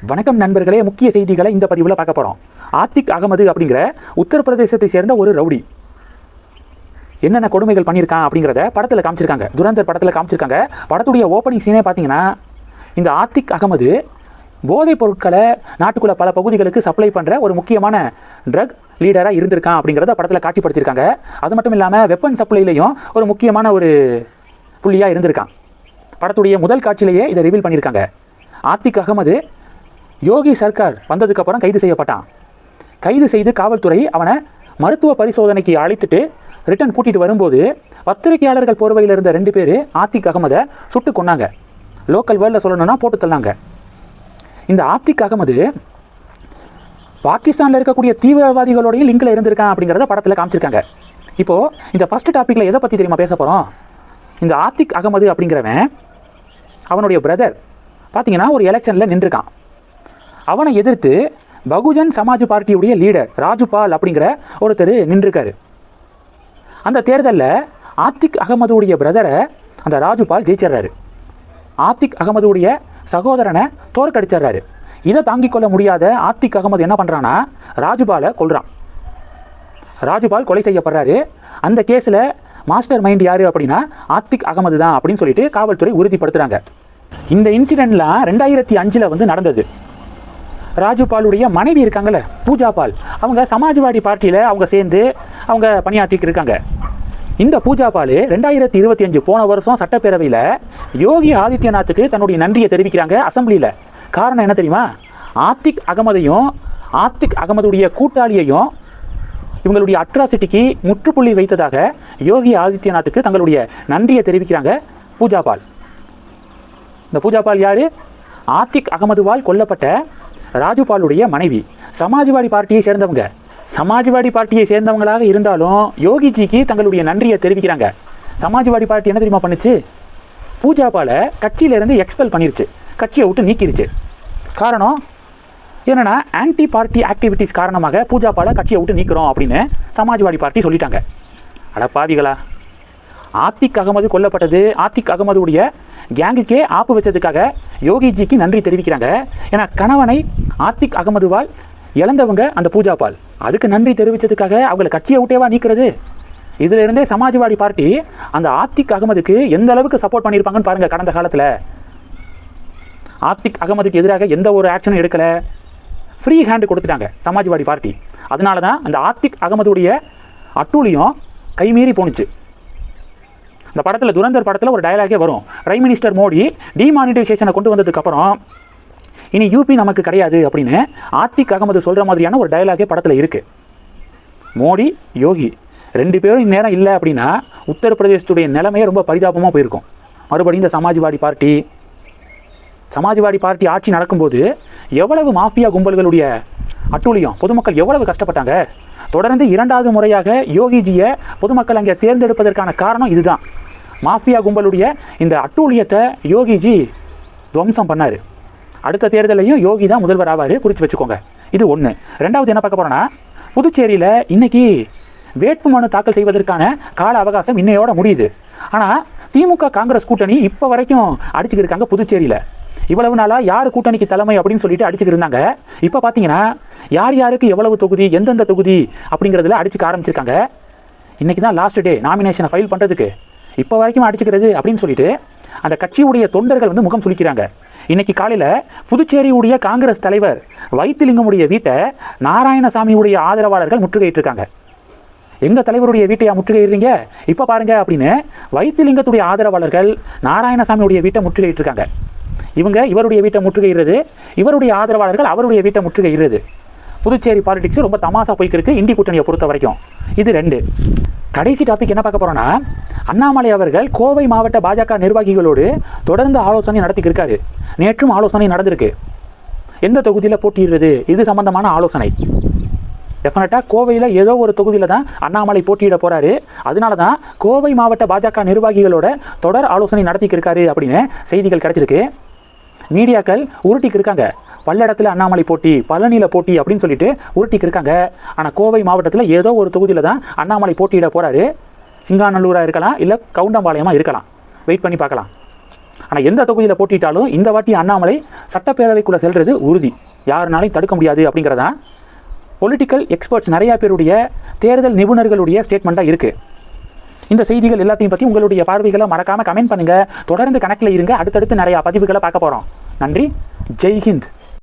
வணக்கம் நண்பர்களே, முக்கிய செய்திகளை இந்த பதிவில் பார்க்க போகிறோம். ஆத்திக் அகமது அப்படிங்கிற உத்தரப்பிரதேசத்தை சேர்ந்த ஒரு ரவுடி என்னென்ன கொடுமைகள் பண்ணியிருக்கான் அப்படிங்கிறத படத்தில் காமிச்சிருக்காங்க. துரந்தர் படத்தில் காமிச்சிருக்காங்க. படத்துடைய ஓப்பனிங் சீனே பார்த்தீங்கன்னா, இந்த ஆத்திக் அகமது போதைப் பொருட்களை நாட்டுக்குள்ள பல பகுதிகளுக்கு சப்ளை பண்ணுற ஒரு முக்கியமான ட்ரக் லீடராக இருந்திருக்கான் அப்படிங்கிறத படத்தில் காட்சிப்படுத்தியிருக்காங்க. அது மட்டும் இல்லாமல் வெப்பன் சப்ளைலையும் ஒரு முக்கியமான ஒரு புள்ளியாக இருந்திருக்கான். படத்துடைய முதல் காட்சியிலேயே இதை ரிவீல் பண்ணியிருக்காங்க. ஆத்திக் அகமது யோகி சர்க்கார் வந்ததுக்கப்புறம் கைது செய்யப்பட்டான். கைது செய்து காவல்துறை அவனை மருத்துவ பரிசோதனைக்கு அழைத்துட்டு ரிட்டன் கூட்டிகிட்டு வரும்போது பத்திரிகையாளர்கள் போர்வையில் இருந்த 2 பேர் ஆத்திக் அகமதை சுட்டு கொன்னாங்க. லோக்கல் வேர்ல்டில் சொல்லணும்னா போட்டு தள்ளாங்க. இந்த ஆத்திக் அகமது பாகிஸ்தானில் இருக்கக்கூடிய தீவிரவாதிகளோடையும் லிங்கில் இருந்திருக்கான் அப்படிங்கிறத படத்தில் காமிச்சிருக்காங்க. இப்போது இந்த ஃபஸ்ட்டு டாப்பிக்கில் எதை பற்றி தெரியுமா பேச போகிறோம்? இந்த ஆத்திக் அகமது அப்படிங்கிறவன் அவனுடைய பிரதர் பார்த்தீங்கன்னா ஒரு எலெக்ஷனில் நின்றுருக்கான். அவனை எதிர்த்து பகுஜன் சமாஜ் பார்ட்டியுடைய லீடர் ராஜுபால் அப்படிங்கிற ஒருத்தர் நின்றுருக்காரு. அந்த தேர்தலில் ஆத்திக் அகமதுடைய பிரதரை அந்த ராஜுபால் ஜெயிச்சிட்றாரு. ஆத்திக் அகமதுடைய சகோதரனை தோற்கடிச்சிட்றாரு. இதை தாங்கிக் கொள்ள முடியாத ஆத்திக் அகமது என்ன பண்ணுறான்னா ராஜுபாலை கொல்றான். ராஜுபால் கொலை செய்யப்படுறாரு. அந்த கேஸில் மாஸ்டர் மைண்ட் யார் அப்படின்னா ஆத்திக் அகமது தான் அப்படின்னு சொல்லிட்டு காவல்துறை உறுதிப்படுத்துகிறாங்க. இந்த இன்சிடெண்ட்லாம் 2005 நடந்தது. ராஜுபாலுடைய மனைவி இருக்காங்கல்ல, பூஜா பால், அவங்க சமாஜ்வாடி பார்ட்டியில் அவங்க சேர்ந்து அவங்க பணியாற்றிட்டு இருக்காங்க. இந்த பூஜா பால் 2025 போன வருஷம் சட்டப்பேரவையில் யோகி ஆதித்யநாத்துக்கு தன்னுடைய நன்றியை தெரிவிக்கிறாங்க அசம்பிளியில். காரணம் என்ன தெரியுமா? ஆத்திக் அகமதையும் ஆத்திக் அகமதுடைய கூட்டாளியையும் இவங்களுடைய அட்ராசிட்டிக்கு முற்றுப்புள்ளி வைத்ததாக யோகி ஆதித்யநாத்துக்கு தங்களுடைய நன்றியை தெரிவிக்கிறாங்க பூஜா பால். இந்த பூஜா பால் யார்? ஆத்திக் அகமதுவால் கொல்லப்பட்ட ராஜுபாலுடைய மனைவி. சமாஜ்வாடி பார்ட்டியை சேர்ந்தவங்க. சமாஜ்வாடி பார்ட்டியை சேர்ந்தவங்களாக இருந்தாலும் யோகிஜிக்கு தங்களுடைய நன்றியை தெரிவிக்கிறாங்க. சமாஜ்வாடி பார்ட்டி என்ன தெரியுமா பண்ணுச்சு? பூஜா பாலை கட்சியிலேருந்து எக்ஸ்பெல் பண்ணிருச்சு, கட்சியை விட்டு நீக்கிருச்சு. காரணம் என்னென்னா ஆன்டி பார்ட்டி ஆக்டிவிட்டீஸ் காரணமாக பூஜா பாலை கட்சியை விட்டு நீக்கிறோம் அப்படின்னு சமாஜ்வாடி பார்ட்டி சொல்லிட்டாங்க. அடப்பாவிகளா! ஆத்திக் அகமது கொல்லப்பட்டது ஆத்திக் அகமதுடைய கேங்குக்கே ஆப்பு வச்சதுக்காக யோகிஜிக்கு நன்றி தெரிவிக்கிறாங்க. ஏன்னா கணவனை ஆத்திக் அகமதுவால் இழந்தவங்க அந்த பூஜா பால். அதுக்கு நன்றி தெரிவித்ததுக்காக அவங்களை கட்சியை விட்டேவா நீக்கிறது? இதில் இருந்தே சமாஜ்வாடி பார்ட்டி அந்த ஆத்திக் அகமதுக்கு எந்த அளவுக்கு சப்போர்ட் பண்ணியிருப்பாங்கன்னு பாருங்கள். கடந்த காலத்தில் ஆத்திக் அகமதுக்கு எதிராக எந்த ஒரு ஆக்ஷனும் எடுக்கலை, ஃப்ரீ ஹேண்டு கொடுத்துட்டாங்க சமாஜ்வாடி பார்ட்டி. அதனால தான் அந்த ஆத்திக் அகமதுடைய அட்டூழியம் கைமீறி போணுச்சு. இந்த படத்தில் துரந்தர் படத்தில் ஒரு டயலாகே வரும். பிரைம் மினிஸ்டர் மோடி டிமானிட்டைசேஷனை கொண்டு வந்ததுக்கப்புறம் இனி யூபி நமக்கு கிடையாது அப்படின்னு ஆத்திக் அகமது சொல்கிற மாதிரியான ஒரு டயலாகே படத்தில் இருக்குது. மோடி யோகி 2 பேரும் இந்நேரம் இல்லை அப்படின்னா உத்தரப்பிரதேசத்துடைய நிலைமையே ரொம்ப பரிதாபமாக போயிருக்கும். மறுபடியும் இந்த சமாஜ்வாடி பார்ட்டி ஆட்சி நடக்கும்போது எவ்வளவு மாஃபியா கும்பல்களுடைய அட்டூழியம், பொதுமக்கள் எவ்வளவு கஷ்டப்பட்டாங்க. தொடர்ந்து 2வது முறையாக யோகிஜியை பொதுமக்கள் அங்கே தேர்ந்தெடுப்பதற்கான காரணம் இதுதான். மாஃபியா கும்பலுடைய இந்த அட்டூழியத்தை யோகிஜி துவம்சம் பண்ணார். அடுத்த தேர்தலையும் யோகி தான் முதல்வர் ஆவார், குறித்து வச்சுக்கோங்க. இது ஒன்று. 2வது என்ன பார்க்க போகிறோன்னா, புதுச்சேரியில் இன்றைக்கி வேட்புமனு தாக்கல் செய்வதற்கான கால அவகாசம் இன்னையோட முடியுது. ஆனால் திமுக காங்கிரஸ் கூட்டணி இப்போ வரைக்கும் அடிச்சுக்கிட்டு இருக்காங்க புதுச்சேரியில். இவ்வளவு நாளாக யார் கூட்டணிக்கு தலைமை அப்படின்னு சொல்லிட்டு அடிச்சுக்கிட்டு இருந்தாங்க. இப்போ பார்த்தீங்கன்னா யார் யாருக்கு எவ்வளவு தொகுதி, எந்தெந்த தொகுதி அப்படிங்கிறதுல அடிச்சுக்க ஆரம்பிச்சிருக்காங்க. இன்றைக்கி தான் லாஸ்ட் டே நாமினேஷனை ஃபைல் பண்ணுறதுக்கு. இப்போ வரைக்கும் அடிச்சுக்கிறது அப்படின்னு சொல்லிட்டு அந்த கட்சியுடைய தொண்டர்கள் முகம் சுளிக்கிறாங்க. இன்றைக்கி காலையில் புதுச்சேரியுடைய காங்கிரஸ் தலைவர் வைத்திலிங்கமுடைய வீட்டை நாராயணசாமியுடைய ஆதரவாளர்கள் முற்றுகையிட்டிருக்காங்க. எங்கள் தலைவருடைய வீட்டையா முற்றுகையிடுறீங்க இப்போ பாருங்க அப்படின்னு வைத்திலிங்கத்துடைய ஆதரவாளர்கள் நாராயணசாமியுடைய வீட்டை முற்றுகையிட்டிருக்காங்க. இவருடைய வீட்டை முற்றுகையிடுறது, இவருடைய ஆதரவாளர்கள் அவருடைய வீட்டை முற்றுகையிடுறது. புதுச்சேரி பாலிடிக்ஸ் ரொம்ப தமாசா போய்க்கு இருக்கு இண்டி கூட்டணியை பொறுத்த வரைக்கும். இது 2. கடைசி டாபிக் என்ன பார்க்க போகிறோன்னா, அண்ணாமலை அவர்கள் கோவை மாவட்ட பாஜக நிர்வாகிகளோடு தொடர்ந்து ஆலோசனை நடத்திக்கிருக்காரு. நேற்றும் ஆலோசனை நடந்திருக்கு. எந்த தொகுதியில் போட்டியிடுறது இது சம்பந்தமான ஆலோசனை. டெஃபினட்டாக கோவையில் ஏதோ ஒரு தொகுதியில் தான் அண்ணாமலை போட்டியிட போகிறாரு. அதனால தான் கோவை மாவட்ட பாஜக நிர்வாகிகளோட தொடர் ஆலோசனை நடத்திக்கிருக்காரு அப்படின்னு செய்திகள் கிடச்சிருக்கு. மீடியாக்கள் உருட்டிக்கு இருக்காங்க. பல்லடத்தில் அண்ணாமலை போட்டி, பழனியில் போட்டி அப்படின்னு சொல்லிட்டு உருட்டிக்கு இருக்காங்க. ஆனால் கோவை மாவட்டத்தில் ஏதோ ஒரு தொகுதியில் தான் அண்ணாமலை போட்டியிட போகிறாரு. சிங்காநல்லூராக இருக்கலாம், இல்லை கவுண்டம்பாளையமாக இருக்கலாம். வெயிட் பண்ணி பார்க்கலாம். ஆனால் எந்த தொகுதியில் போட்டிட்டாலும் இந்த வாட்டி அண்ணாமலை சட்டப்பேரவைக்குள்ளே செல்வது உறுதி, யாருனாலையும் தடுக்க முடியாது அப்படிங்கிறதான் பொலிட்டிக்கல் எக்ஸ்பர்ட்ஸ் நிறையா பேருடைய தேர்தல் நிபுணர்களுடைய ஸ்டேட்மெண்ட்டாக இருக்குது. இந்த செய்திகள் எல்லாத்தையும் பற்றி உங்களுடைய பார்வைகளை மறக்காமல் கமெண்ட் பண்ணுங்கள். தொடர்ந்து கணக்கில் இருங்க. அடுத்தடுத்து நிறையா பதிவுகளை பார்க்க போகிறோம். நன்றி. ஜெய்ஹிந்த்.